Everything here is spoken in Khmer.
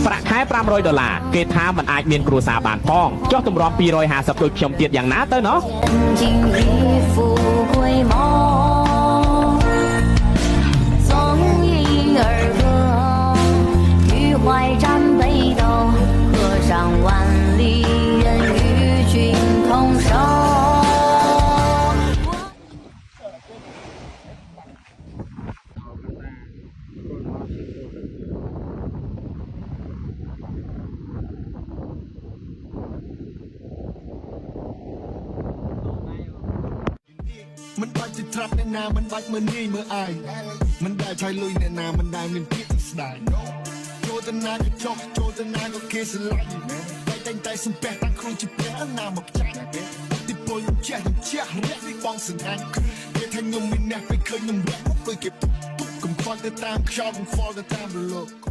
ប្រាក់ខែ$500គេថាมันអាចមានគ្រួសារបានផងចុះទម្រាំ250ដូចខ្ញុំទៀតយ៉ាងណាទៅណោះมันបាច់ជាត្រាប់អ្នកណាមិនបាច់មើលងាយមើលអាយមិនដែលឆាយលុយអ្នកណាមិនដែលមានពាក្យស្ដាយចូលទៅណាក៏ចុះចូលទៅណាក៏គេស្រឡាញ់តែសំពះតាំងខ្លួនជាព្រះណាមកចាច់ទីពលជះរះនេះបងសង្ហាញ់គេថាខ្ញុំមានអ្នកពេលឃើញខ្ញុំរះមកគួយគេទុកកំផល់ទៅតាមខ្យល់កំផល់ទៅតាមលោក